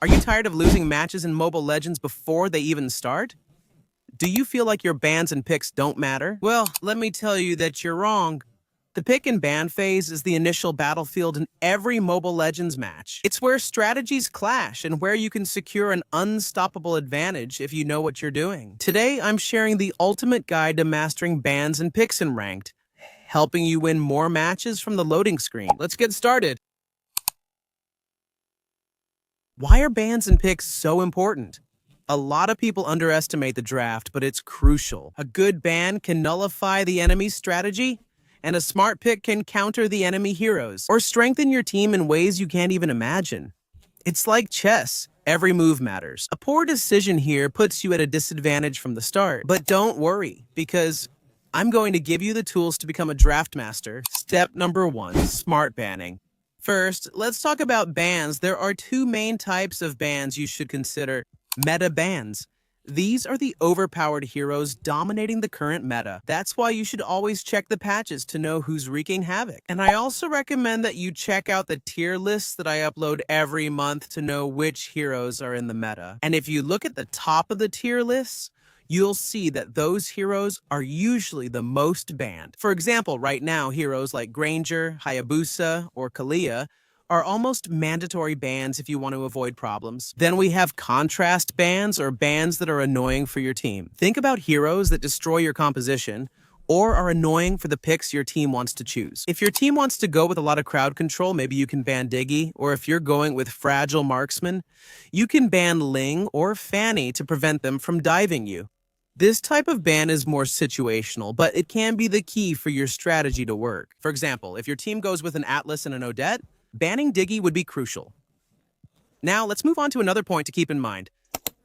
Are you tired of losing matches in Mobile Legends before they even start? Do you feel like your bans and picks don't matter? Well, let me tell you that you're wrong. The pick and ban phase is the initial battlefield in every Mobile Legends match. It's where strategies clash and where you can secure an unstoppable advantage if you know what you're doing. Today, I'm sharing the ultimate guide to mastering bans and picks in Ranked, helping you win more matches from the loading screen. Let's get started. Why are bans and picks so important? A lot of people underestimate the draft, but it's crucial. A good ban can nullify the enemy's strategy, and a smart pick can counter the enemy heroes, or strengthen your team in ways you can't even imagine. It's like chess. Every move matters. A poor decision here puts you at a disadvantage from the start. But don't worry, because I'm going to give you the tools to become a draft master. Step number 1, smart banning. First, let's talk about bans. There are two main types of bans you should consider. Meta bans. These are the overpowered heroes dominating the current meta. That's why you should always check the patches to know who's wreaking havoc. And I also recommend that you check out the tier lists that I upload every month to know which heroes are in the meta. And if you look at the top of the tier lists, you'll see that those heroes are usually the most banned. For example, right now, heroes like Granger, Hayabusa, or Kalia are almost mandatory bans if you want to avoid problems. Then we have contrast bans, or bans that are annoying for your team. Think about heroes that destroy your composition or are annoying for the picks your team wants to choose. If your team wants to go with a lot of crowd control, maybe you can ban Diggy, or if you're going with fragile marksman, you can ban Ling or Fanny to prevent them from diving you. This type of ban is more situational, but it can be the key for your strategy to work. For example, if your team goes with an Atlas and an Odette, banning Diggy would be crucial. Now, let's move on to another point to keep in mind.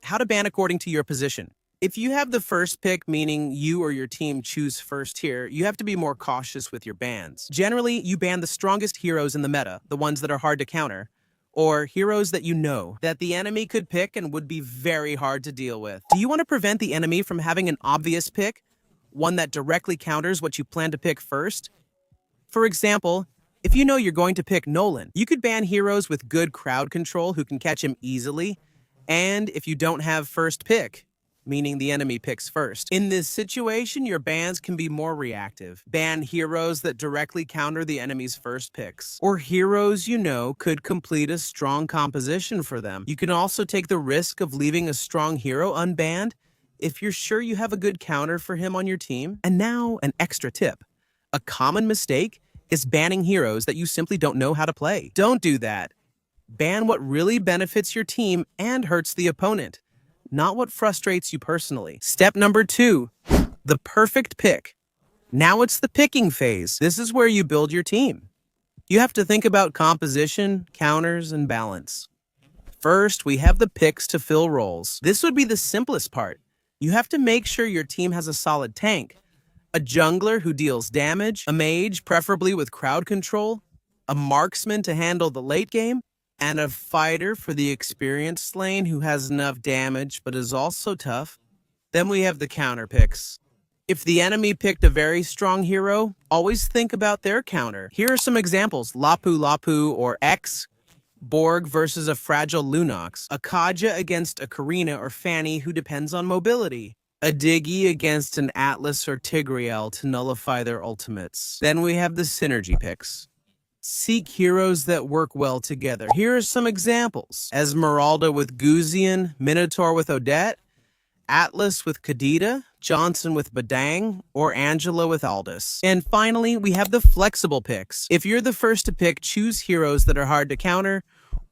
How to ban according to your position. If you have the first pick, meaning you or your team choose first here, you have to be more cautious with your bans. Generally, you ban the strongest heroes in the meta, the ones that are hard to counter, or heroes that you know that the enemy could pick and would be very hard to deal with. Do you want to prevent the enemy from having an obvious pick, one that directly counters what you plan to pick first? For example, if you know you're going to pick Nolan, you could ban heroes with good crowd control who can catch him easily, and if you don't have first pick, meaning the enemy picks first. In this situation, your bans can be more reactive. Ban heroes that directly counter the enemy's first picks, or heroes you know could complete a strong composition for them. You can also take the risk of leaving a strong hero unbanned if you're sure you have a good counter for him on your team. And now, an extra tip. A common mistake is banning heroes that you simply don't know how to play. Don't do that. Ban what really benefits your team and hurts the opponent, not what frustrates you personally. Step number 2, the perfect pick. Now it's the picking phase. This is where you build your team. You have to think about composition, counters, and balance. First, we have the picks to fill roles. This would be the simplest part. You have to make sure your team has a solid tank, a jungler who deals damage, a mage, preferably with crowd control, a marksman to handle the late game, and a fighter for the experienced lane who has enough damage but is also tough. Then we have the counter picks. If the enemy picked a very strong hero, always think about their counter. Here are some examples. Lapu Lapu or X, Borg versus a fragile Lunox, a Kaja against a Karina or Fanny who depends on mobility, a Diggy against an Atlas or Tigreal to nullify their ultimates. Then we have the synergy picks. Seek heroes that work well together. Here are some examples. Esmeralda with Guzian, Minotaur with Odette, Atlas with Kadita, Johnson with Badang, or Angela with Aldous. And finally, we have the flexible picks. If you're the first to pick, choose heroes that are hard to counter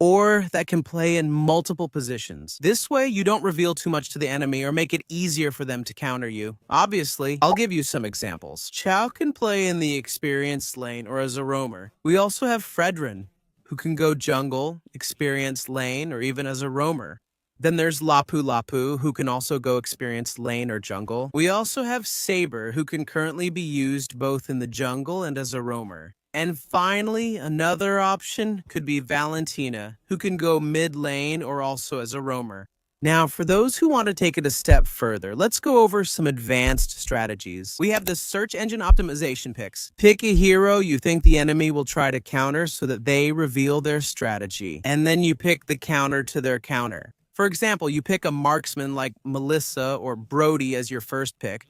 or that can play in multiple positions. This way, you don't reveal too much to the enemy or make it easier for them to counter you. Obviously, I'll give you some examples. Chao can play in the experienced lane or as a roamer. We also have Fredrin, who can go jungle, experienced lane, or even as a roamer. Then there's Lapu Lapu, who can also go experienced lane or jungle. We also have Saber, who can currently be used both in the jungle and as a roamer. And finally, another option could be Valentina, who can go mid lane or also as a roamer. Now, for those who want to take it a step further, let's go over some advanced strategies. We have the search engine optimization picks. Pick a hero you think the enemy will try to counter so that they reveal their strategy. And then you pick the counter to their counter. For example, you pick a marksman like Melissa or Brody as your first pick.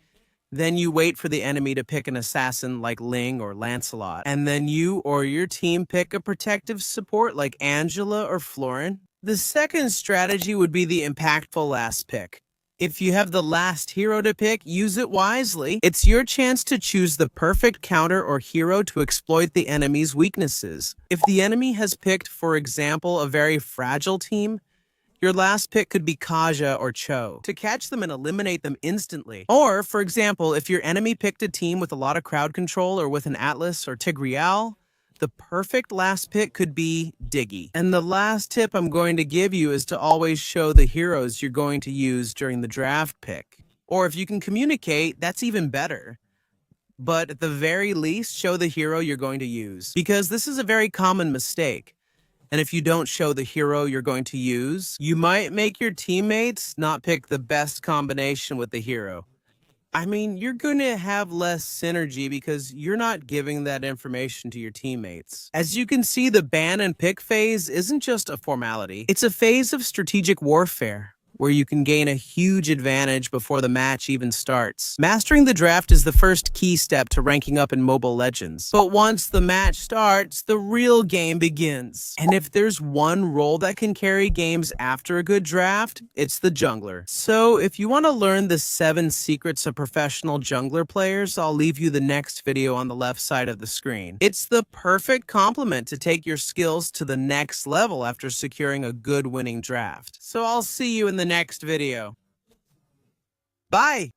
Then you wait for the enemy to pick an assassin like Ling or Lancelot. And then you or your team pick a protective support like Angela or Florin. The second strategy would be the impactful last pick. If you have the last hero to pick, use it wisely. It's your chance to choose the perfect counter or hero to exploit the enemy's weaknesses. If the enemy has picked, for example, a very fragile team, your last pick could be Kaja or Cho to catch them and eliminate them instantly. Or, for example, if your enemy picked a team with a lot of crowd control or with an Atlas or Tigreal, the perfect last pick could be Diggy. And the last tip I'm going to give you is to always show the heroes you're going to use during the draft pick. Or if you can communicate, that's even better. But at the very least, show the hero you're going to use, because this is a very common mistake. And if you don't show the hero you're going to use, you might make your teammates not pick the best combination with the hero. I mean, you're going to have less synergy because you're not giving that information to your teammates. As you can see, the ban and pick phase isn't just a formality. It's a phase of strategic warfare, where you can gain a huge advantage before the match even starts. Mastering the draft is the first key step to ranking up in Mobile Legends. But once the match starts, the real game begins. And if there's one role that can carry games after a good draft, it's the jungler. So if you want to learn the 7 secrets of professional jungler players, I'll leave you the next video on the left side of the screen. It's the perfect complement to take your skills to the next level after securing a good winning draft. So I'll see you in the next video. Bye!